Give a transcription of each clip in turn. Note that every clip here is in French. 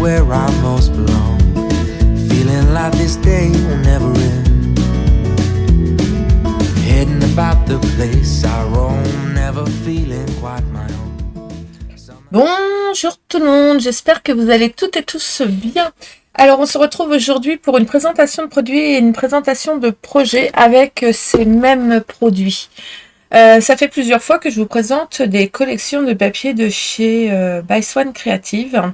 where I most belong. Feeling like this day will never end. Heading about the place I roam, never feeling quite my own. Bonjour tout le monde, j'espère que vous allez toutes et tous bien. Alors on se retrouve aujourd'hui pour une présentation de produits et une présentation de projets avec ces mêmes produits. Ça fait plusieurs fois que je vous présente des collections de papier de chez By Swan Creative.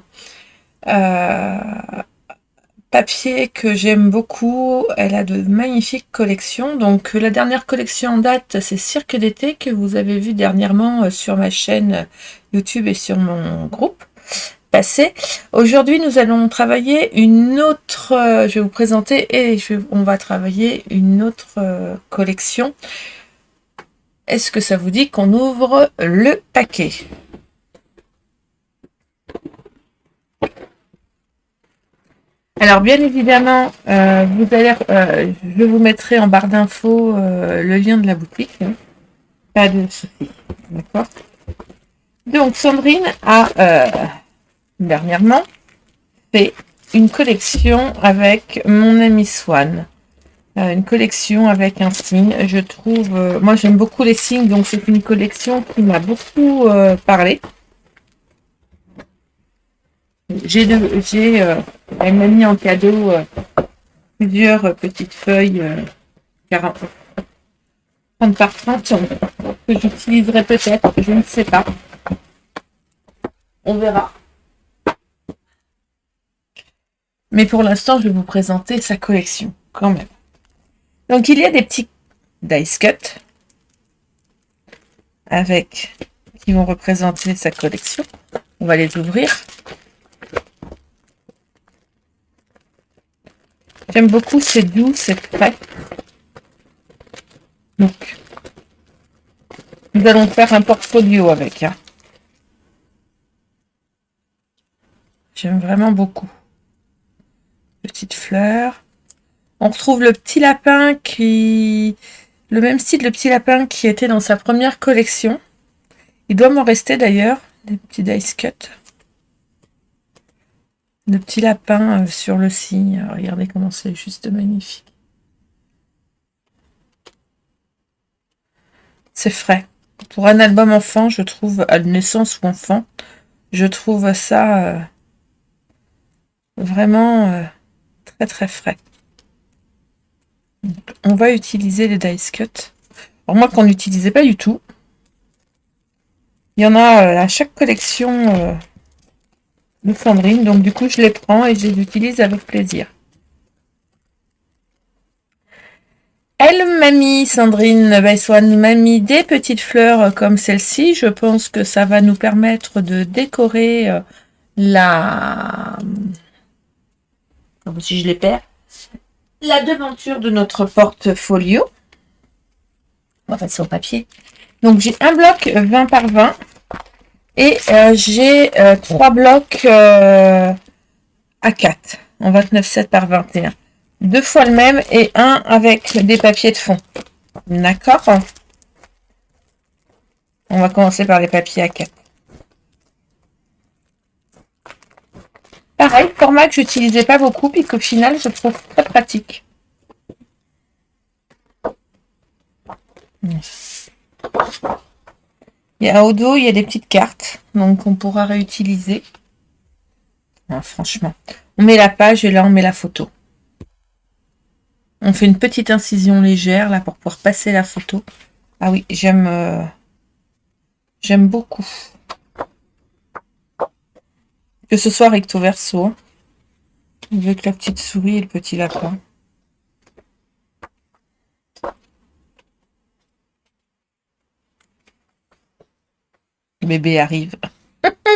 Papier que j'aime beaucoup, elle a de magnifiques collections. Donc la dernière collection en date, c'est Cirque d'été que vous avez vu dernièrement sur ma chaîne YouTube et sur mon groupe passé. Aujourd'hui, nous allons travailler une autre, je vais vous présenter et on va travailler une autre collection. Est-ce que ça vous dit qu'on ouvre le paquet? Alors bien évidemment, je vous mettrai en barre d'infos le lien de la boutique. Hein. Pas de souci, d'accord. Donc Sandrine a dernièrement fait une collection avec mon ami Swan. Une collection avec un signe. Je trouve, moi j'aime beaucoup les signes, donc c'est une collection qui m'a beaucoup parlé. Elle m'a mis en cadeau plusieurs petites feuilles 40 par 30 que j'utiliserai peut-être, je ne sais pas. On verra. Mais pour l'instant, je vais vous présenter sa collection quand même. Donc il y a des petits dice cut qui vont représenter sa collection. On va les ouvrir. J'aime beaucoup, c'est doux, c'est frais. Donc, nous allons faire un portfolio avec. Hein. J'aime vraiment beaucoup. Petite fleur. On retrouve le petit lapin le même style de petit lapin qui était dans sa première collection. Il doit m'en rester d'ailleurs, des petits dice cut. Le petit lapin sur le signe. Regardez comment c'est juste magnifique. C'est frais. Pour un album enfant, je trouve, à naissance ou enfant, je trouve ça vraiment très très frais. On va utiliser les dice cut. Alors moi qu'on n'utilisait pas du tout. Il y en a à chaque collection de Sandrine, donc du coup je les prends et je les utilise avec plaisir. Elle m'a mis, Sandrine By Swan m'a mis des petites fleurs comme celle-ci. Je pense que ça va nous permettre de décorer si je les perds, la devanture de notre portfolio. On va passer au papier. Donc j'ai un bloc 20 par 20 et j'ai 3 blocs A4 en 29,7 par 21. 2 fois le même et un avec des papiers de fond. D'accord? On va commencer par les papiers A4. Pareil, format que j'utilisais pas beaucoup puis qu'au final je trouve très pratique. Au dos, il y a des petites cartes, donc on pourra réutiliser. Non, franchement, on met la page et là on met la photo. On fait une petite incision légère là pour pouvoir passer la photo. Ah oui, j'aime beaucoup. Que ce soit recto verso, avec la petite souris et le petit lapin. Le bébé arrive.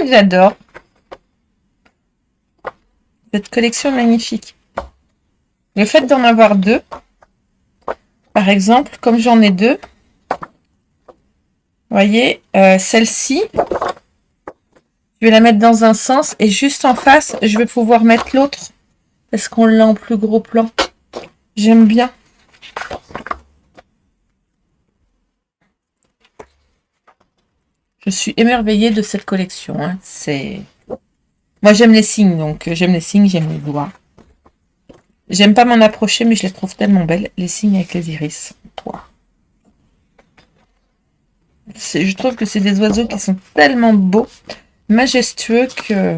J'adore. Cette collection magnifique. Le fait d'en avoir deux, par exemple, comme j'en ai deux, vous voyez, celle-ci, je vais la mettre dans un sens et juste en face, je vais pouvoir mettre l'autre parce qu'on l'a en plus gros plan. J'aime bien. Je suis émerveillée de cette collection. Hein. C'est Moi, j'aime les signes, donc j'aime les signes, j'aime les doigts. J'aime pas m'en approcher, mais je les trouve tellement belles, les signes avec les iris. Wow. Je trouve que c'est des oiseaux qui sont tellement beaux, majestueux que...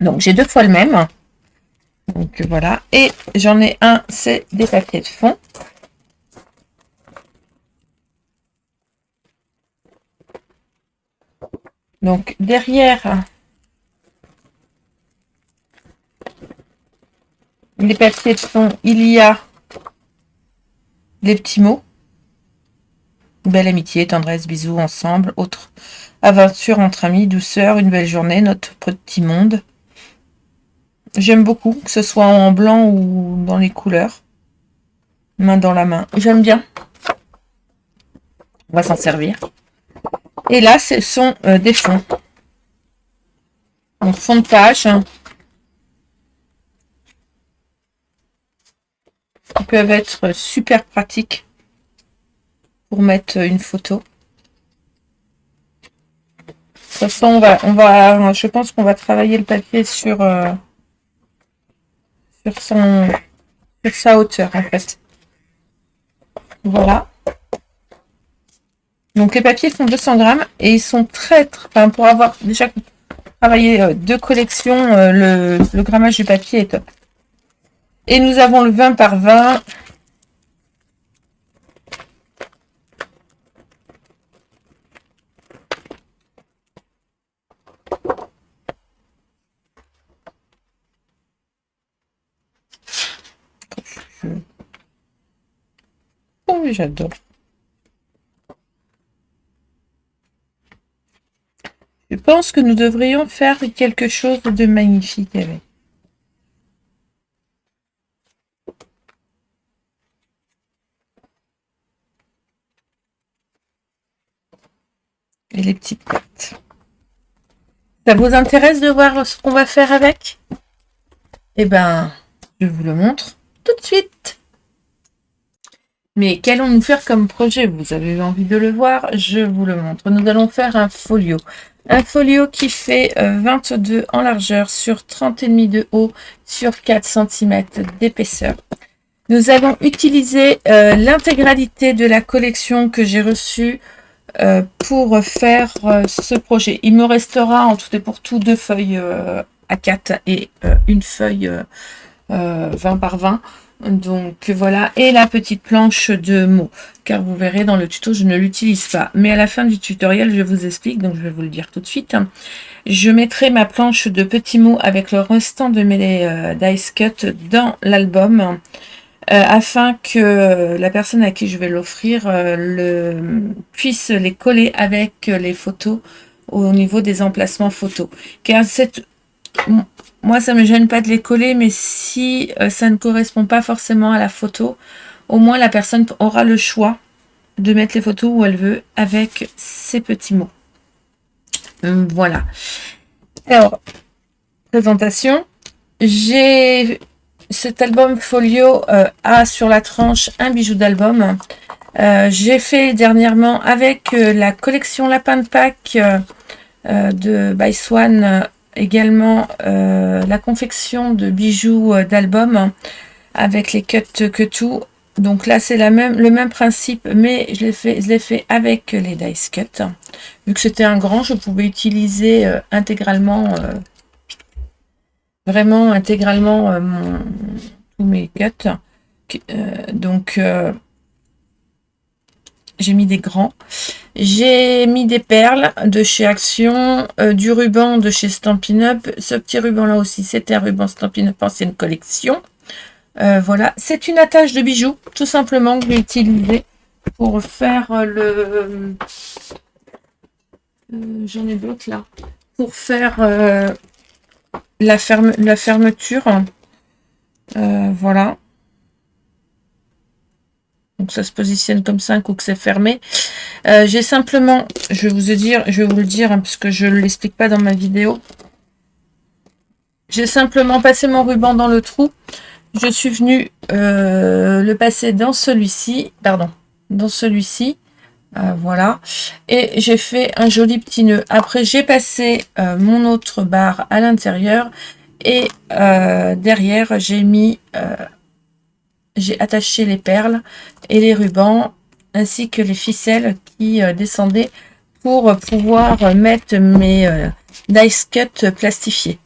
Donc, j'ai 2 fois le même. Donc, voilà. Et j'en ai un, c'est des papiers de fond. Donc, derrière les papiers de fond, il y a les petits mots. Belle amitié, tendresse, bisous, ensemble, autre aventure entre amis, douceur, une belle journée, notre petit monde. J'aime beaucoup, que ce soit en blanc ou dans les couleurs. Main dans la main. J'aime bien. On va s'en servir. Et là, ce sont des fonds. Donc, fond de page. Qui peuvent être super pratiques pour mettre une photo. De toute façon, je pense qu'on va travailler le papier sur sa hauteur, en fait. Voilà. Donc, les papiers font 200 grammes et ils sont enfin, pour avoir déjà travaillé 2 collections, le grammage du papier est top. Et nous avons le 20 par 20. Oh oui, j'adore. Je pense que nous devrions faire quelque chose de magnifique avec. Et les petites cartes. Ça vous intéresse de voir ce qu'on va faire avec? Eh ben, je vous le montre tout de suite. Mais qu'allons-nous faire comme projet? Vous avez envie de le voir? Je vous le montre. Nous allons faire un folio. Un folio qui fait 22 en largeur sur 30,5 de haut sur 4 cm d'épaisseur. Nous allons utiliser l'intégralité de la collection que j'ai reçue pour faire ce projet. Il me restera en tout et pour tout 2 feuilles A4 et une feuille 20 par 20. Donc voilà, et la petite planche de mots, car vous verrez dans le tuto, je ne l'utilise pas. Mais à la fin du tutoriel, je vous explique, donc je vais vous le dire tout de suite. Je mettrai ma planche de petits mots avec le restant de mes dice cut dans l'album, afin que la personne à qui je vais l'offrir puisse les coller avec les photos au niveau des emplacements photos. Car moi, ça ne me gêne pas de les coller, mais si ça ne correspond pas forcément à la photo, au moins la personne aura le choix de mettre les photos où elle veut avec ces petits mots. Voilà. Alors, présentation. J'ai cet album folio a sur la tranche un bijou d'album. J'ai fait dernièrement avec la collection Lapin de Pâques de By Swan également la confection de bijoux d'album avec les cuts que tout. Donc là c'est le même principe, mais je l'ai fait avec les dice cut. Vu que c'était un grand, je pouvais utiliser intégralement vraiment intégralement tous mes cuts. Donc j'ai mis des grands. J'ai mis des perles de chez Action, du ruban de chez Stampin' Up. Ce petit ruban là aussi, c'était un ruban Stampin' Up ancienne collection. Voilà, c'est une attache de bijoux, tout simplement, que j'ai utilisé pour faire j'en ai d'autres là. Pour faire la fermeture. Voilà. Donc ça se positionne comme ça, un coup que c'est fermé. J'ai simplement, je vais vous le dire, hein, parce que je ne l'explique pas dans ma vidéo. J'ai simplement passé mon ruban dans le trou. Je suis venue le passer dans celui-ci, pardon, dans celui-ci, Voilà. Et j'ai fait un joli petit nœud. Après, j'ai passé mon autre barre à l'intérieur. Et derrière, j'ai attaché les perles et les rubans, ainsi que les ficelles qui descendaient pour pouvoir mettre mes dice cut plastifiés.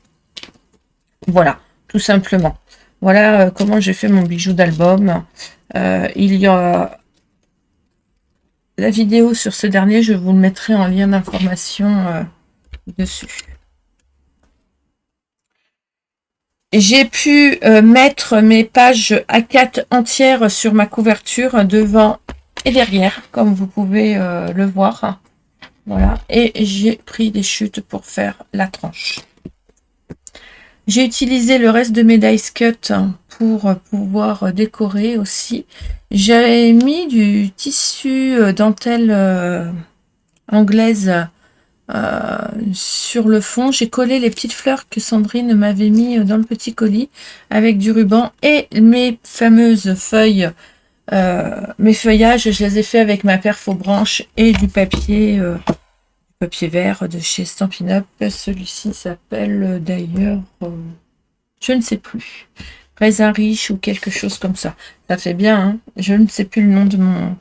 Voilà, tout simplement. Voilà comment j'ai fait mon bijou d'album. Il y a la vidéo sur ce dernier, je vous le mettrai en lien d'information dessus. J'ai pu mettre mes pages A4 entières sur ma couverture devant et derrière, comme vous pouvez le voir. Voilà, et j'ai pris des chutes pour faire la tranche. J'ai utilisé le reste de mes dice cut pour pouvoir décorer aussi. J'avais mis du tissu dentelle anglaise sur le fond. J'ai collé les petites fleurs que Sandrine m'avait mis dans le petit colis avec du ruban et mes fameuses feuilles, mes feuillages, je les ai fait avec ma perf aux branches et du papier vert de chez Stampin' Up. Celui-ci s'appelle d'ailleurs, je ne sais plus, raisin riche ou quelque chose comme ça. Ça fait bien, hein, je ne sais plus le nom de mon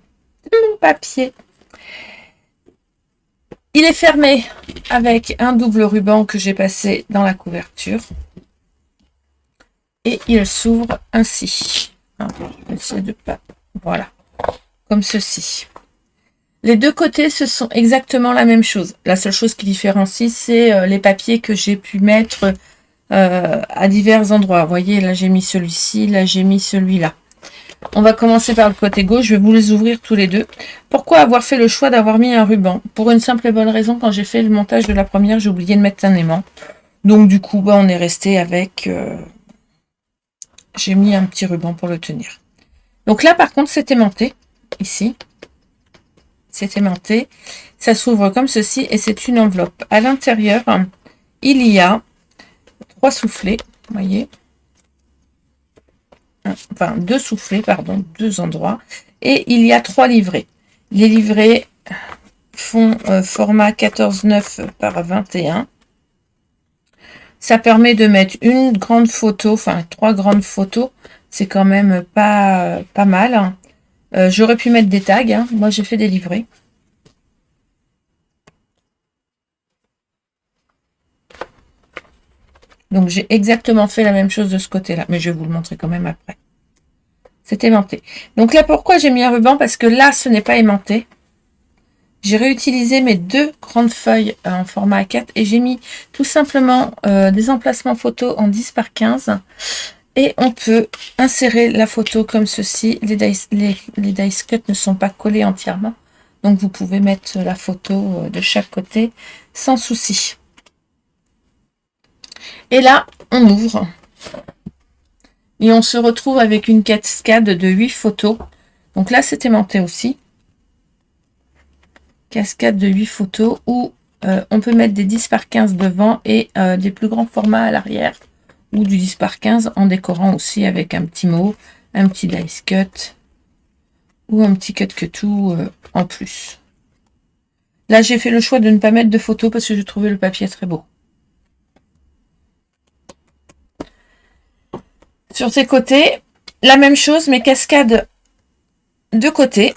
papier. Il est fermé avec un double ruban que j'ai passé dans la couverture. Et il s'ouvre ainsi. Je vais essayer de pas... Voilà. Comme ceci. Les deux côtés, ce sont exactement la même chose. La seule chose qui différencie, c'est les papiers que j'ai pu mettre à divers endroits. Vous voyez, là j'ai mis celui-ci, là j'ai mis celui-là. On va commencer par le côté gauche, je vais vous les ouvrir tous les deux. Pourquoi avoir fait le choix d'avoir mis un ruban? Pour une simple et bonne raison, quand j'ai fait le montage de la première, j'ai oublié de mettre un aimant. Donc du coup, on est resté avec... j'ai mis un petit ruban pour le tenir. Donc là, par contre, c'est aimanté, ici. C'est aimanté. Ça s'ouvre comme ceci et c'est une enveloppe. À l'intérieur, il y a 3 soufflets, vous voyez. Enfin, 2 soufflets, pardon, 2 endroits. Et il y a 3 livrets. Les livrets font format 14,9 par 21. Ça permet de mettre une grande photo, enfin 3 grandes photos. C'est quand même pas mal. J'aurais pu mettre des tags. Hein. Moi, j'ai fait des livrets. Donc, j'ai exactement fait la même chose de ce côté-là. Mais je vais vous le montrer quand même après. C'est aimanté. Donc là, pourquoi j'ai mis un ruban? Parce que là, ce n'est pas aimanté. J'ai réutilisé mes 2 grandes feuilles en format A4 et j'ai mis tout simplement des emplacements photos en 10 par 15. Et on peut insérer la photo comme ceci. Les dice cut ne sont pas collés entièrement. Donc vous pouvez mettre la photo de chaque côté sans souci. Et là, on ouvre. Et on se retrouve avec une cascade de 8 photos. Donc là, c'est aimanté aussi. Cascade de 8 photos où on peut mettre des 10 par 15 devant et des plus grands formats à l'arrière. Ou du 10 par 15 en décorant aussi avec un petit mot, un petit dice cut ou un petit cut que tout en plus. Là, j'ai fait le choix de ne pas mettre de photos parce que je trouvais le papier très beau. Sur ces côtés, la même chose, mais cascade de côté.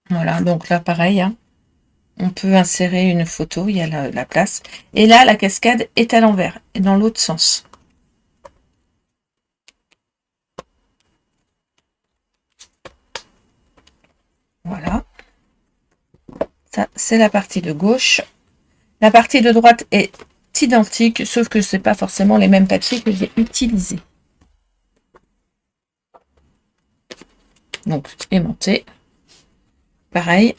Voilà, donc là, pareil, hein, on peut insérer une photo, il y a la place. Et là, la cascade est à l'envers, et dans l'autre sens. Voilà. Ça, c'est la partie de gauche. La partie de droite est identique, sauf que ce n'est pas forcément les mêmes papiers que j'ai utilisés. Donc, aimanté. Pareil.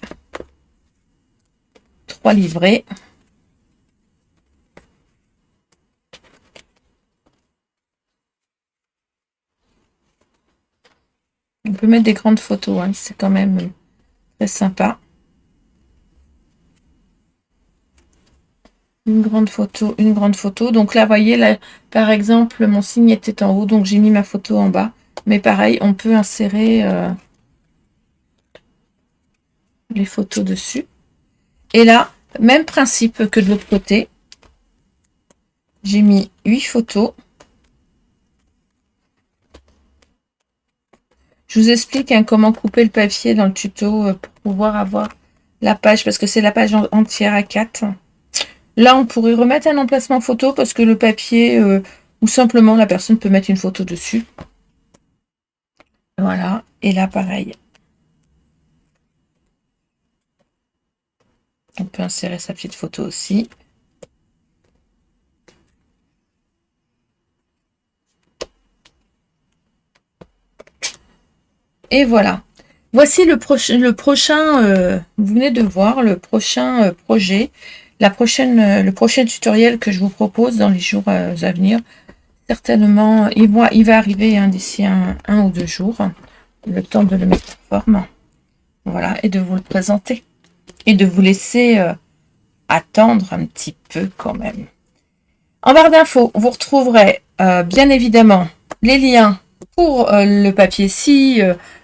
3 livrets. On peut mettre des grandes photos, hein, c'est quand même très sympa. Une grande photo, une grande photo. Donc là, vous voyez, là, par exemple, mon signe était en haut, donc j'ai mis ma photo en bas. Mais pareil, on peut insérer les photos dessus. Et là, même principe que de l'autre côté. J'ai mis 8 photos. Je vous explique comment couper le papier dans le tuto pour pouvoir avoir la page, parce que c'est la page entière à 4. Là, on pourrait remettre un emplacement photo parce que le papier, ou simplement la personne peut mettre une photo dessus. Voilà, et là, pareil. On peut insérer sa petite photo aussi. Et voilà. Voici le prochain, vous venez de voir le prochain projet, le prochain tutoriel que je vous propose dans les jours à venir. Certainement, il va arriver d'ici un ou 2 jours, le temps de le mettre en forme. Voilà, et de vous le présenter. Et de vous laisser attendre un petit peu quand même. En barre d'infos, vous retrouverez bien évidemment les liens pour le papier si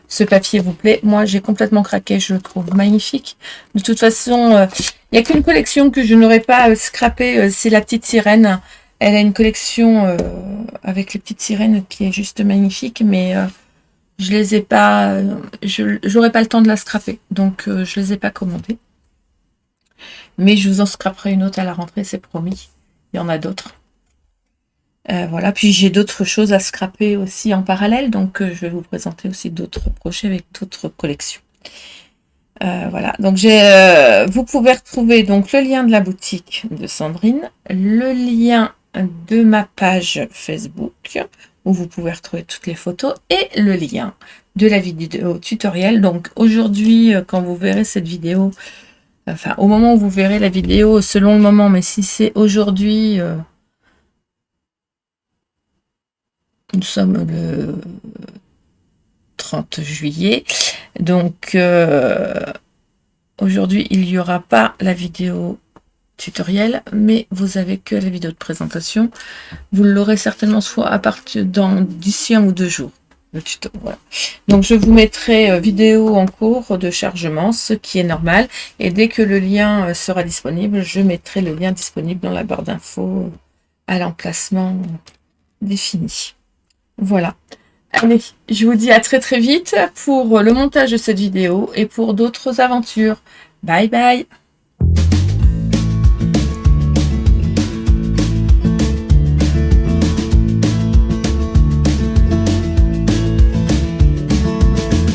ce papier vous plaît. Moi, j'ai complètement craqué, je le trouve magnifique. De toute façon, il n'y a qu'une collection que je n'aurais pas scrappée, c'est la petite sirène. Elle a une collection avec les petites sirènes qui est juste magnifique, mais je les ai pas, j'aurais pas le temps de la scraper, donc je les ai pas commandées. Mais je vous en scraperai une autre à la rentrée, c'est promis. Il y en a d'autres. Voilà, puis j'ai d'autres choses à scraper aussi en parallèle, donc je vais vous présenter aussi d'autres projets avec d'autres collections. Voilà, donc vous pouvez retrouver donc le lien de la boutique de Sandrine, le lien de ma page Facebook où vous pouvez retrouver toutes les photos et le lien de la vidéo tutoriel. Donc aujourd'hui, quand vous verrez cette vidéo, enfin au moment où vous verrez la vidéo, selon le moment, mais si c'est aujourd'hui, nous sommes le 30 juillet, donc aujourd'hui il n'y aura pas la vidéo tutoriel, mais vous avez que la vidéo de présentation. Vous l'aurez certainement soit à partir d'ici 1 ou 2 jours. Le tuto, voilà. Donc je vous mettrai vidéo en cours de chargement, ce qui est normal, et dès que le lien sera disponible, je mettrai le lien disponible dans la barre d'infos à l'emplacement défini. Voilà. Allez, je vous dis à très très vite pour le montage de cette vidéo et pour d'autres aventures. Bye bye.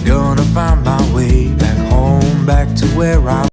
Gonna find my way back home, back to where I